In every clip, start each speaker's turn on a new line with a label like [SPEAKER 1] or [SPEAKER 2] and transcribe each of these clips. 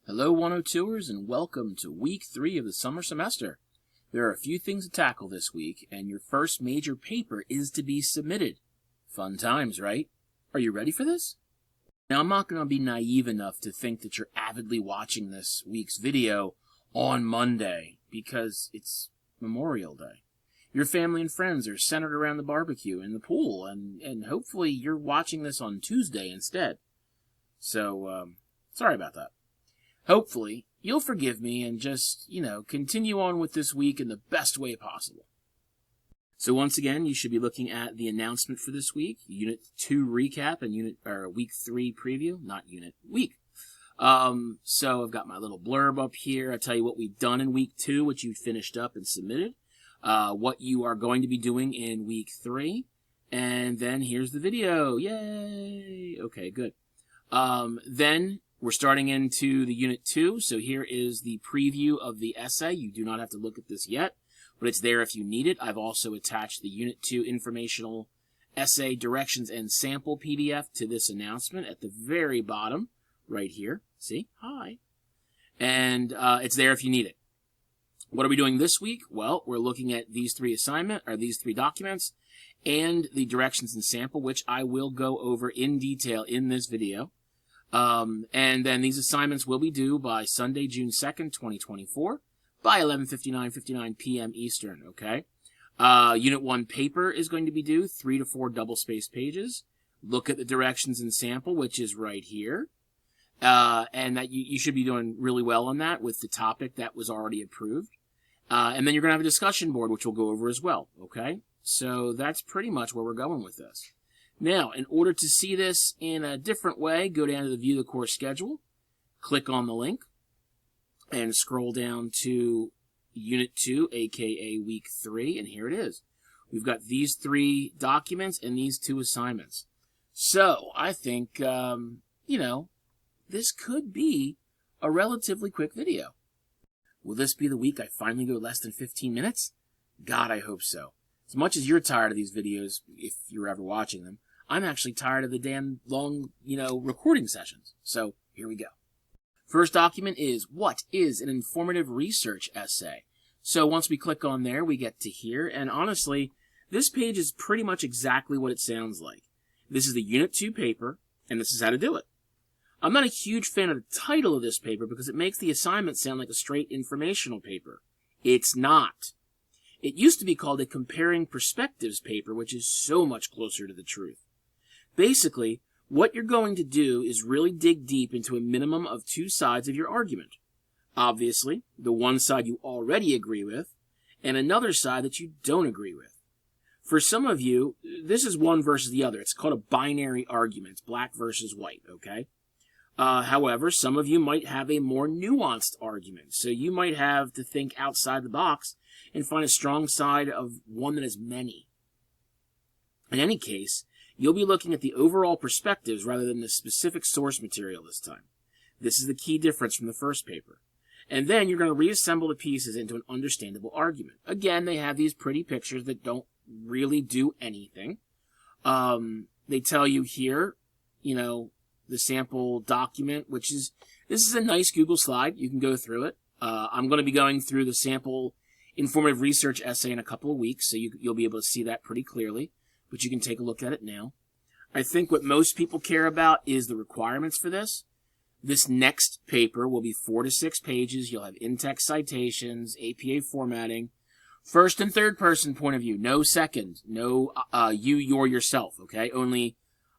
[SPEAKER 1] Hello 102ers and welcome to week 3 of the summer semester. There are a few things to tackle this week, and your first major paper is to be submitted. Fun times, right? Are you ready for this? Now, I'm not going to be naive enough to think that you're avidly watching this week's video on Monday, because it's Memorial Day. Your family and friends are centered around the barbecue and the pool, and hopefully you're watching this on Tuesday instead. So, sorry about that. Hopefully, you'll forgive me and just, continue on with this week in the best way possible. So once again, you should be looking at the announcement for this week, Unit 2 recap and Week 3 preview, not unit, week. So I've got my little blurb up here. I tell you what we've done in Week 2, which you finished up and submitted, what you are going to be doing in Week 3, and then here's the video. Yay! Okay, good. Then we're starting into the Unit 2, so here is the preview of the essay. You do not have to look at this yet, but it's there if you need it. I've also attached the Unit 2 informational essay directions and sample PDF to this announcement at the very bottom, right here. See? Hi. And it's there if you need it. What are we doing this week? Well, we're looking at these three documents and the directions and sample, which I will go over in detail in this video. And then these assignments will be due by Sunday, June 2nd, 2024, by 11:59 p.m. Eastern, okay? Unit 1 paper is going to be due, 3 to 4 double-spaced pages. Look at the directions and sample, which is right here. And that you should be doing really well on that with the topic that was already approved. And then you're going to have a discussion board, which we'll go over as well, okay? So that's pretty much where we're going with this. Now, in order to see this in a different way, go down to the View the Course Schedule, click on the link, and scroll down to Unit 2, aka Week 3, and here it is. We've got these 3 documents and these 2 assignments. So, I think, this could be a relatively quick video. Will this be the week I finally go less than 15 minutes? God, I hope so. As much as you're tired of these videos, if you're ever watching them, I'm actually tired of the damn long, recording sessions. So, here we go. First document is, what is an informative research essay? So once we click on there, we get to here, and honestly, this page is pretty much exactly what it sounds like. This is the Unit 2 paper, and this is how to do it. I'm not a huge fan of the title of this paper because it makes the assignment sound like a straight informational paper. It's not. It used to be called a comparing perspectives paper, which is so much closer to the truth. Basically, what you're going to do is really dig deep into a minimum of 2 sides of your argument. Obviously, the one side you already agree with, and another side that you don't agree with. For some of you, this is one versus the other. It's called a binary argument, black versus white, okay? However, some of you might have a more nuanced argument, so you might have to think outside the box and find a strong side of one that has many. In any case, you'll be looking at the overall perspectives rather than the specific source material this time. This is the key difference from the first paper. And then you're going to reassemble the pieces into an understandable argument. Again, they have these pretty pictures that don't really do anything. They tell you here, the sample document, this is a nice Google slide. You can go through it. I'm going to be going through the sample informative research essay in a couple of weeks, so you'll be able to see that pretty clearly, but you can take a look at it now. I think what most people care about is the requirements for this. This next paper will be 4 to 6 pages. You'll have in-text citations, APA formatting, first and third person point of view, no second, no you, your, yourself, okay? Only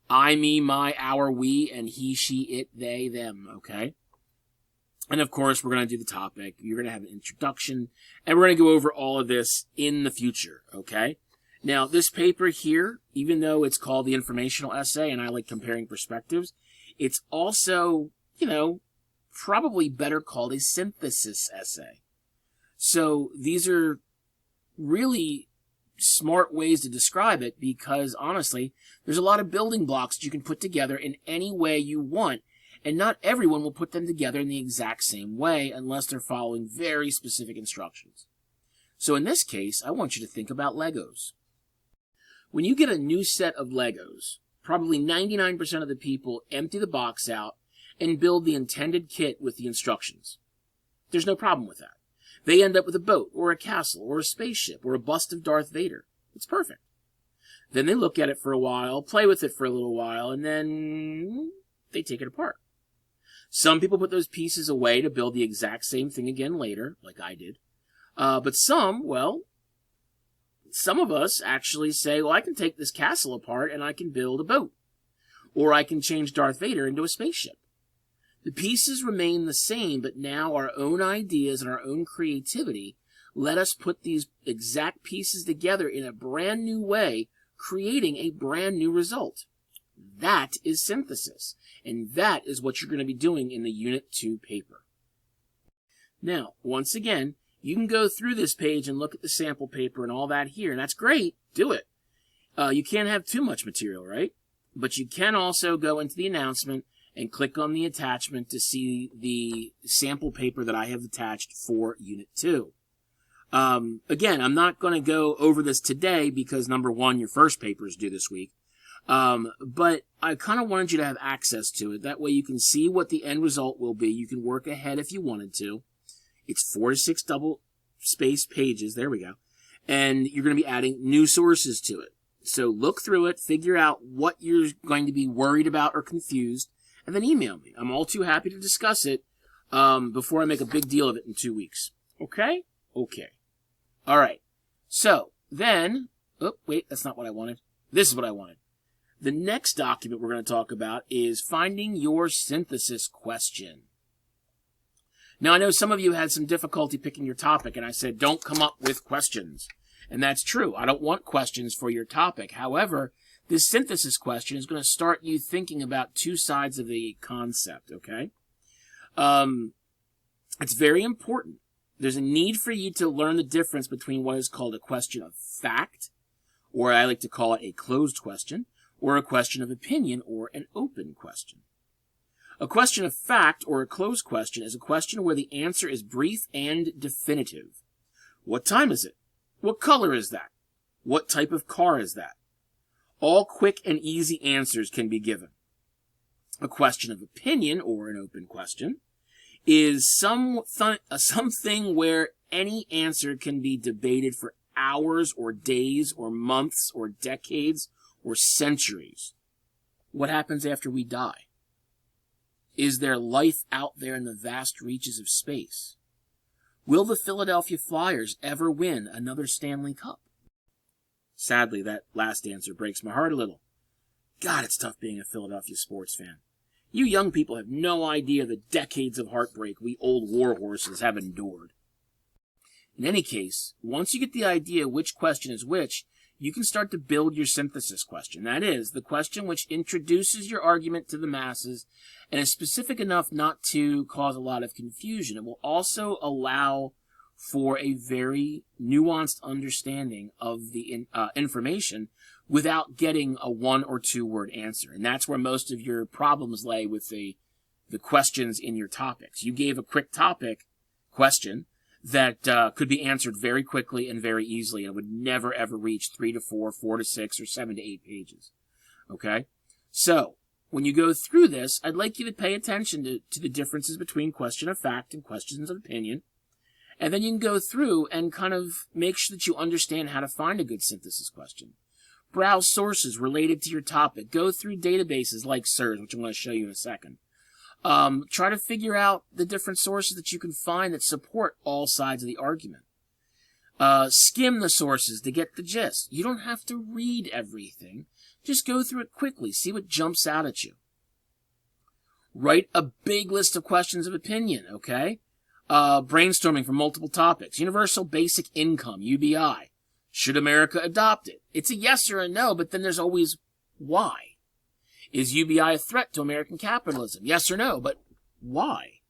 [SPEAKER 1] I, me, my, our, we, and he, she, it, they, them, okay? And of course, we're going to do the topic. You're going to have an introduction, and we're going to go over all of this in the future, okay? Now, this paper here, even though it's called the informational essay, and I like comparing perspectives, it's also, probably better called a synthesis essay. So these are really smart ways to describe it because, honestly, there's a lot of building blocks that you can put together in any way you want, and not everyone will put them together in the exact same way unless they're following very specific instructions. So in this case, I want you to think about Legos. When you get a new set of Legos, probably 99% of the people empty the box out and build the intended kit with the instructions. There's no problem with that. They end up with a boat, or a castle, or a spaceship, or a bust of Darth Vader. It's perfect. Then they look at it for a while, play with it for a little while, and then they take it apart. Some people put those pieces away to build the exact same thing again later, like I did. But some of us actually say, well, I can take this castle apart and I can build a boat. Or I can change Darth Vader into a spaceship. The pieces remain the same, but now our own ideas and our own creativity let us put these exact pieces together in a brand new way, creating a brand new result. That is synthesis, and that is what you're going to be doing in the Unit 2 paper. Now, once again, you can go through this page and look at the sample paper and all that here, and that's great. Do it. You can't have too much material, right? But you can also go into the announcement and click on the attachment to see the sample paper that I have attached for Unit 2. Again, I'm not going to go over this today because, number one, your first paper is due this week. But I kind of wanted you to have access to it. That way you can see what the end result will be. You can work ahead if you wanted to. It's 4 to 6 double-spaced pages. There we go. And you're going to be adding new sources to it. So look through it, figure out what you're going to be worried about or confused, and then email me. I'm all too happy to discuss it before I make a big deal of it in 2 weeks. Okay? Okay. All right. So then, oh, wait, that's not what I wanted. This is what I wanted. The next document we're going to talk about is finding your synthesis question. Now, I know some of you had some difficulty picking your topic, and I said, don't come up with questions. And that's true. I don't want questions for your topic. However, this synthesis question is going to start you thinking about two sides of the concept, okay? It's very important. There's a need for you to learn the difference between what is called a question of fact, or I like to call it a closed question, or a question of opinion, or an open question. A question of fact, or a closed question, is a question where the answer is brief and definitive. What time is it? What color is that? What type of car is that? All quick and easy answers can be given. A question of opinion, or an open question, is something where any answer can be debated for hours or days or months or decades or centuries. What happens after we die? Is there life out there in the vast reaches of space? Will the Philadelphia Flyers ever win another Stanley Cup? Sadly, that last answer breaks my heart a little. God, it's tough being a Philadelphia sports fan. You young people have no idea the decades of heartbreak we old warhorses have endured. In any case, once you get the idea which question is which, you can start to build your synthesis question. That is, the question which introduces your argument to the masses and is specific enough not to cause a lot of confusion. It will also allow for a very nuanced understanding of the information without getting a 1 or 2 word answer. And that's where most of your problems lay with the questions in your topics. You gave a quick topic question that could be answered very quickly and very easily, and would never ever reach 3 to 4, 4 to 6, or 7 to 8 pages. Okay? So, when you go through this, I'd like you to pay attention to the differences between question of fact and questions of opinion. And then you can go through and kind of make sure that you understand how to find a good synthesis question. Browse sources related to your topic. Go through databases like SIRS, which I'm going to show you in a second. Try to figure out the different sources that you can find that support all sides of the argument. Skim the sources to get the gist. You don't have to read everything. Just go through it quickly. See what jumps out at you. Write a big list of questions of opinion, okay? Brainstorming for multiple topics. Universal Basic Income, UBI. Should America adopt it? It's a yes or a no, but then there's always why. Is UBI a threat to American capitalism? Yes or no, but why?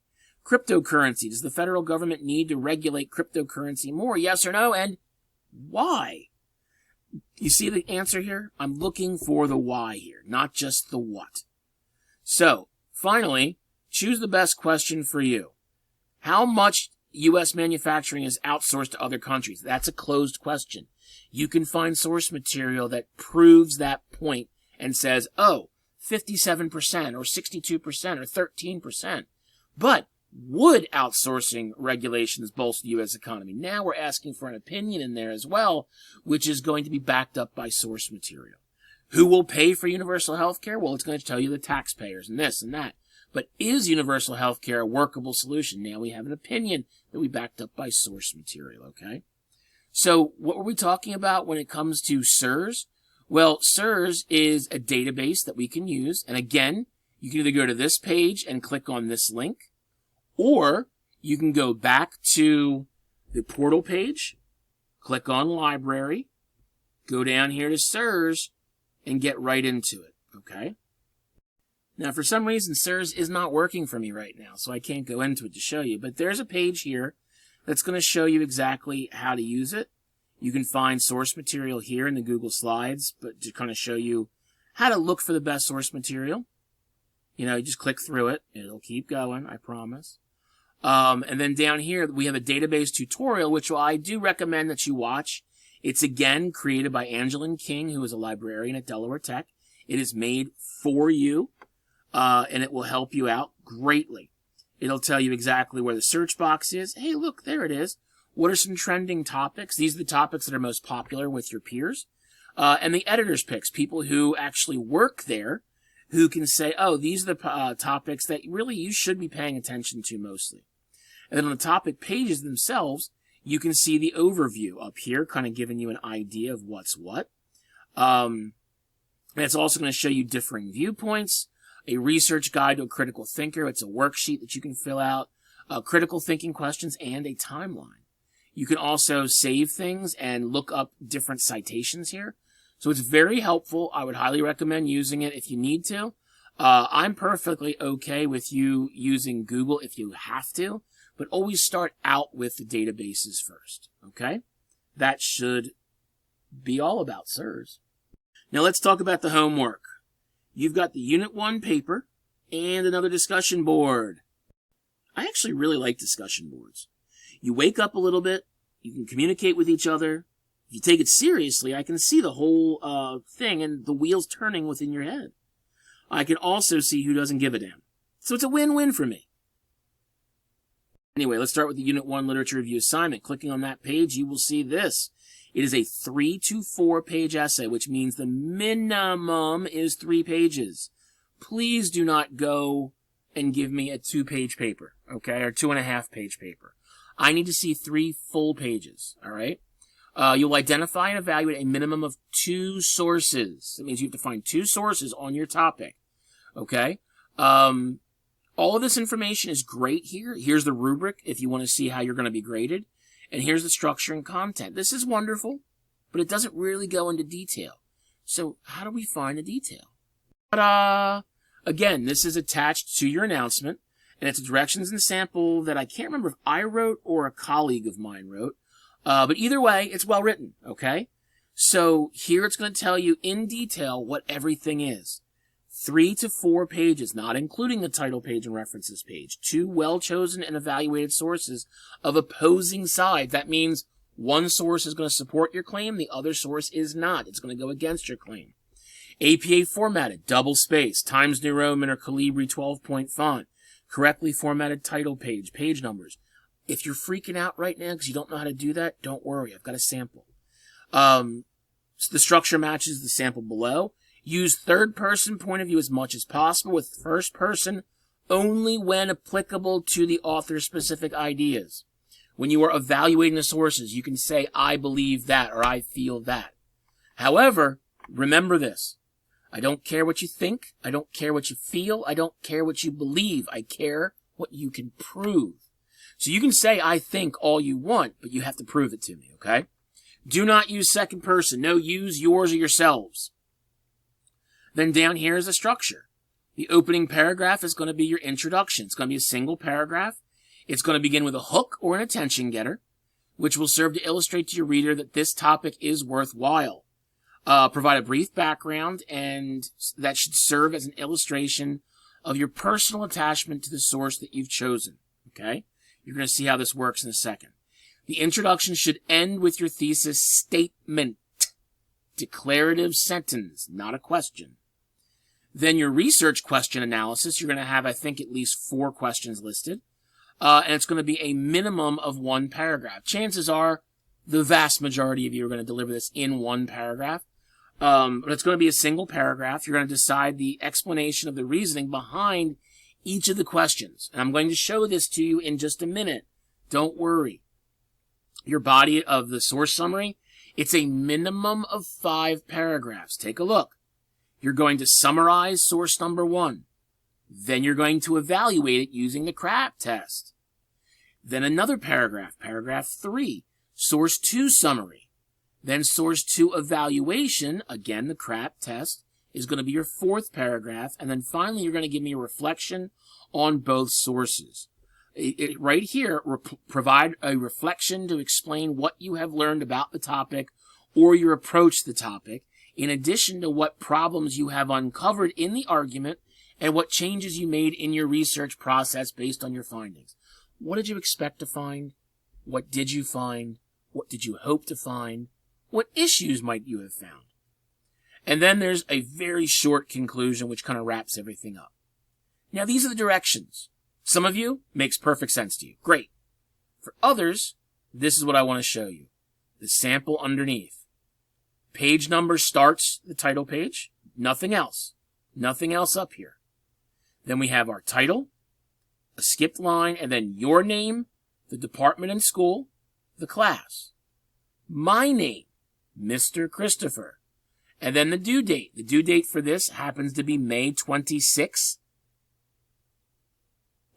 [SPEAKER 1] Cryptocurrency. Does the federal government need to regulate cryptocurrency more? Yes or no, and why? You see the answer here? I'm looking for the why here, not just the what. So, finally, choose the best question for you. How much U.S. manufacturing is outsourced to other countries? That's a closed question. You can find source material that proves that point and says, oh, 57% or 62% or 13%. But would outsourcing regulations bolster the U.S. economy? Now we're asking for an opinion in there as well, which is going to be backed up by source material. Who will pay for universal health care? Well, it's going to tell you the taxpayers and this and that. But is universal health care a workable solution? Now we have an opinion that we backed up by source material, okay? So what were we talking about when it comes to SIRS? Well, SIRS is a database that we can use. And again, you can either go to this page and click on this link, or you can go back to the portal page, click on library, go down here to SIRS, and get right into it, okay? Now, for some reason, SIRS is not working for me right now, so I can't go into it to show you. But there's a page here that's going to show you exactly how to use it. You can find source material here in the Google Slides, but to kind of show you how to look for the best source material. You know, you just click through it. It'll keep going, I promise. And then down here, we have a database tutorial, which I do recommend that you watch. It's, again, created by Angeline King, who is a librarian at Delaware Tech. It is made for you, and it will help you out greatly. It'll tell you exactly where the search box is. Hey, look, there it is. What are some trending topics? These are the topics that are most popular with your peers. And the editor's picks, people who actually work there, who can say, oh, these are the topics that really you should be paying attention to mostly. And then on the topic pages themselves, you can see the overview up here, kind of giving you an idea of what's what. And it's also going to show you differing viewpoints, a research guide to a critical thinker. It's a worksheet that you can fill out, critical thinking questions, and a timeline. You can also save things and look up different citations here. So it's very helpful. I would highly recommend using it if you need to. I'm perfectly okay with you using Google if you have to, but always start out with the databases first, okay? That should be all about SIRS. Now let's talk about the homework. You've got the Unit 1 paper and another discussion board. I actually really like discussion boards. You wake up a little bit, you can communicate with each other. If you take it seriously, I can see the whole thing and the wheels turning within your head. I can also see who doesn't give a damn. So it's a win-win for me. Anyway, let's start with the Unit 1 Literature Review assignment. Clicking on that page, you will see this. It is a 3 to 4 page essay, which means the minimum is 3 pages. Please do not go and give me a 2-page paper, okay, or 2.5-page paper. I need to see 3 full pages, all right? You'll identify and evaluate a minimum of 2 sources. That means you have to find 2 sources on your topic, okay? All of this information is great here. Here's the rubric if you want to see how you're going to be graded. And here's the structure and content. This is wonderful, but it doesn't really go into detail. So how do we find the detail? Ta-da! Again, this is attached to your announcement, and it's a directions and sample that I can't remember if I wrote or a colleague of mine wrote. But either way, it's well written, okay? So here it's going to tell you in detail what everything is. 3 to 4 pages, not including the title page and references page. 2 well-chosen and evaluated sources of opposing sides. That means one source is going to support your claim, the other source is not. It's going to go against your claim. APA formatted, double space, Times New Roman or Calibri 12-point font, correctly formatted title page, page numbers. If you're freaking out right now because you don't know how to do that, don't worry. I've got a sample. So the structure matches the sample below. Use third-person point of view as much as possible, with first person only when applicable to the author's specific ideas. When you are evaluating the sources, you can say, I believe that, or I feel that. However, remember this. I don't care what you think. I don't care what you feel. I don't care what you believe. I care what you can prove. So you can say, I think all you want, but you have to prove it to me, okay? Do not use second person. No, use yours or yourselves. Then down here is the structure. The opening paragraph is going to be your introduction. It's going to be a single paragraph. It's going to begin with a hook or an attention getter, which will serve to illustrate to your reader that this topic is worthwhile. Provide a brief background, and that should serve as an illustration of your personal attachment to the source that you've chosen. Okay? You're going to see how this works in a second. The introduction should end with your thesis statement. Declarative sentence, not a question. Then your research question analysis, you're going to have, I think, at least 4 questions listed. And it's going to be a minimum of 1 paragraph. Chances are the vast majority of you are going to deliver this in 1 paragraph. But it's going to be a single paragraph. You're going to decide the explanation of the reasoning behind each of the questions. And I'm going to show this to you in just a minute. Don't worry. Your body of the source summary, it's a minimum of 5 paragraphs. Take a look. You're going to summarize source number 1. Then you're going to evaluate it using the CRAP test. Then another paragraph, paragraph 3, source 2 summary. Then source 2 evaluation, again the CRAP test, is going to be your 4th paragraph. And then finally you're going to give me a reflection on both sources. Right here, provide a reflection to explain what you have learned about the topic or your approach to the topic, in addition to what problems you have uncovered in the argument and what changes you made in your research process based on your findings. What did you expect to find? What did you find? What did you hope to find? What issues might you have found? And then there's a very short conclusion which kind of wraps everything up. Now these are the directions. Some of you, makes perfect sense to you. Great. For others, this is what I want to show you. The sample underneath. Page number starts the title page. Nothing else. Nothing else up here. Then we have our title, a skipped line, and then your name, the department and school, the class. My name, Mr. Christopher. And then the due date. The due date for this happens to be May 26th.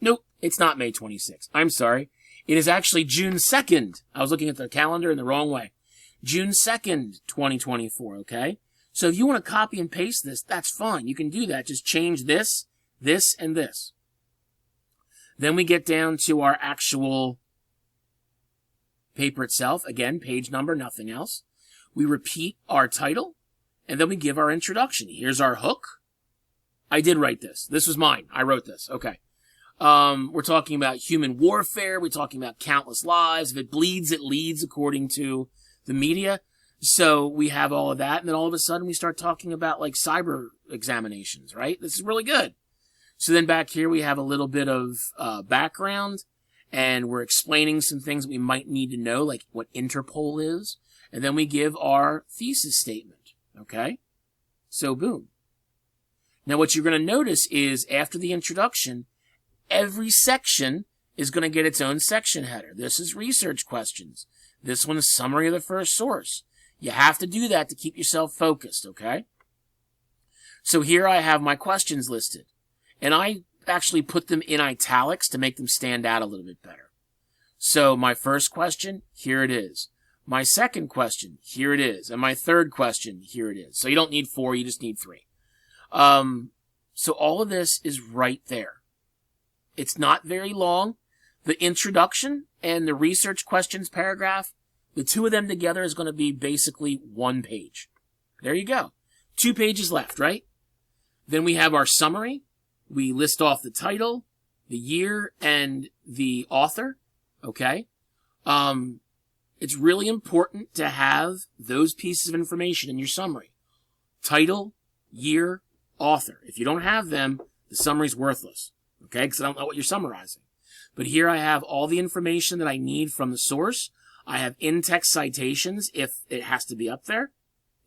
[SPEAKER 1] Nope, it's not May 26th. I'm sorry. It is actually June 2nd. I was looking at the calendar in the wrong way. June 2nd, 2024, okay? So if you want to copy and paste this, that's fine. You can do that. Just change this, this, and this. Then we get down to our actual paper itself. Again, page number, nothing else. We repeat our title, and then we give our introduction. Here's our hook. I did write this. This was mine. I wrote this. Okay. We're talking about human warfare. We're talking about countless lives. If it bleeds, it leads, according to the media. So we have all of that. And then all of a sudden we start talking about like cyber examinations, right? This is really good. So then back here we have a little bit of background, and we're explaining some things that we might need to know, like what Interpol is. And then we give our thesis statement. Okay? So boom. Now what you're going to notice is after the introduction, every section is going to get its own section header. This is research questions. This one is summary of the first source. You have to do that to keep yourself focused, okay? So here I have my questions listed. And I actually put them in italics to make them stand out a little bit better. So my first question, here it is. My second question, here it is. And my third question, here it is. So you don't need 4, you just need 3. So all of this is right there. It's not very long. The introduction and the research questions paragraph, the 2 of them together is going to be basically 1 page. There you go. 2 pages left, right? Then we have our summary. We list off the title, the year, and the author. Okay? It's really important to have those pieces of information in your summary. Title, year, author. If you don't have them, the summary's worthless. Okay, because I don't know what you're summarizing. But here I have all the information that I need from the source. I have in-text citations if it has to be up there,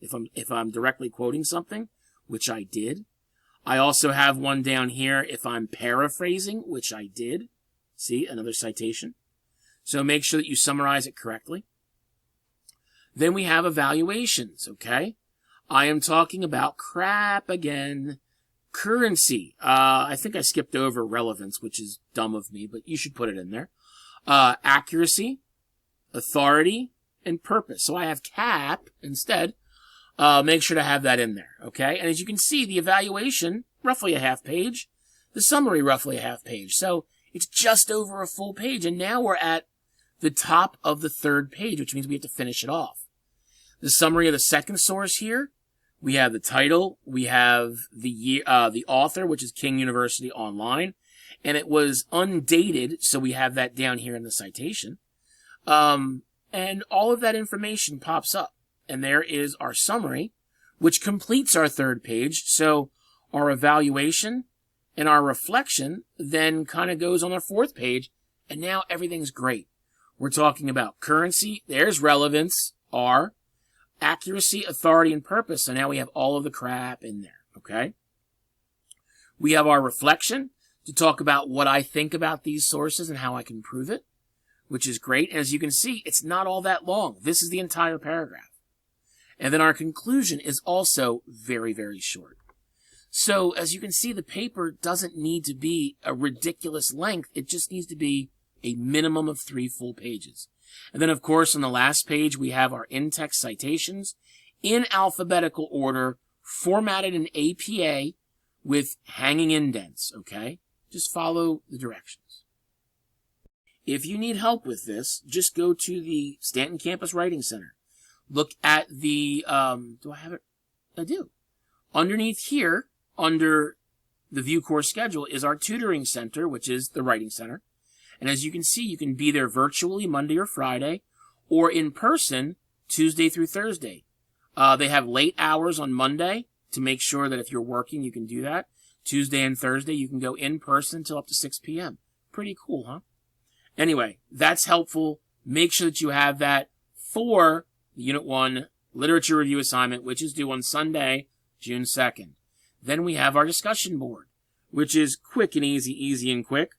[SPEAKER 1] if I'm directly quoting something, which I did. I also have one down here if I'm paraphrasing, which I did. See, another citation. So make sure that you summarize it correctly. Then we have evaluations, okay? I am talking about crap again. Currency. I think I skipped over relevance, which is dumb of me, but you should put it in there. Accuracy, authority, and purpose. So I have CAP instead. Make sure to have that in there, okay? And as you can see, the evaluation, roughly a half page. The summary, roughly a half page. So it's just over a full page. And now we're at the top of the 3rd page, which means we have to finish it off. The summary of the second source here. We have the title, we have the author, which is King University Online, and it was undated, so we have that down here in the citation. And all of that information pops up, and there is our summary, which completes our 3rd page. So our evaluation, and our reflection then kind of goes on our fourth page, and now everything's great. We're talking about currency, there's relevance, R, accuracy, authority, and purpose, so now we have all of the crap in there, okay? We have our reflection to talk about what I think about these sources and how I can prove it, which is great. And as you can see, it's not all that long. This is the entire paragraph. And then our conclusion is also very, very short. So as you can see, the paper doesn't need to be a ridiculous length. It just needs to be a minimum of 3 full pages. And then, of course, on the last page, we have our in-text citations in alphabetical order, formatted in APA with hanging indents, okay? Just follow the directions. If you need help with this, just go to the Stanton Campus Writing Center. Look at the, do I have it? I do. Underneath here, under the View Course Schedule, is our Tutoring Center, which is the Writing Center. And as you can see, you can be there virtually Monday or Friday, or in person Tuesday through Thursday. They have late hours on Monday to make sure that if you're working, you can do that. Tuesday and Thursday, you can go in person until up to 6 p.m. Pretty cool, huh? Anyway, that's helpful. Make sure that you have that for the Unit 1 Literature Review assignment, which is due on Sunday, June 2nd. Then we have our discussion board, which is quick and easy, easy and quick.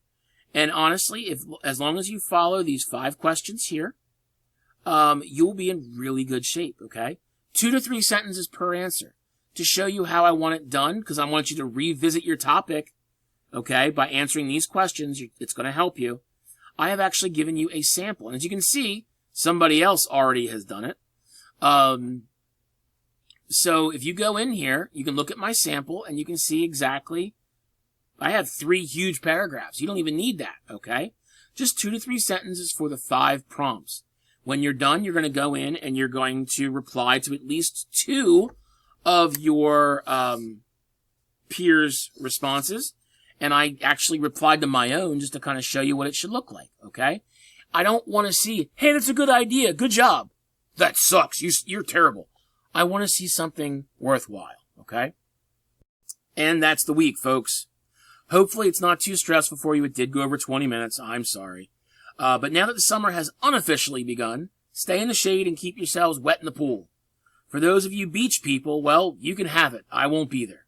[SPEAKER 1] And honestly, as long as you follow these 5 questions here, you'll be in really good shape, okay? 2 to 3 sentences per answer to show you how I want it done, because I want you to revisit your topic, okay? By answering these questions, it's going to help you. I have actually given you a sample. And as you can see, somebody else already has done it. So if you go in here, you can look at my sample and you can see exactly, I have 3 huge paragraphs. You don't even need that, okay? Just 2 to 3 sentences for the 5 prompts. When you're done, you're going to go in and you're going to reply to at least 2 of your peers' responses. And I actually replied to my own just to kind of show you what it should look like, okay? I don't want to see, hey, that's a good idea, good job. That sucks, you're terrible. I want to see something worthwhile, okay? And that's the week, folks. Hopefully it's not too stressful for you. It did go over 20 minutes. I'm sorry. But now that the summer has unofficially begun, stay in the shade and keep yourselves wet in the pool. For those of you beach people, well, you can have it. I won't be there.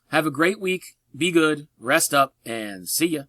[SPEAKER 1] Have a great week. Be good. Rest up and see ya.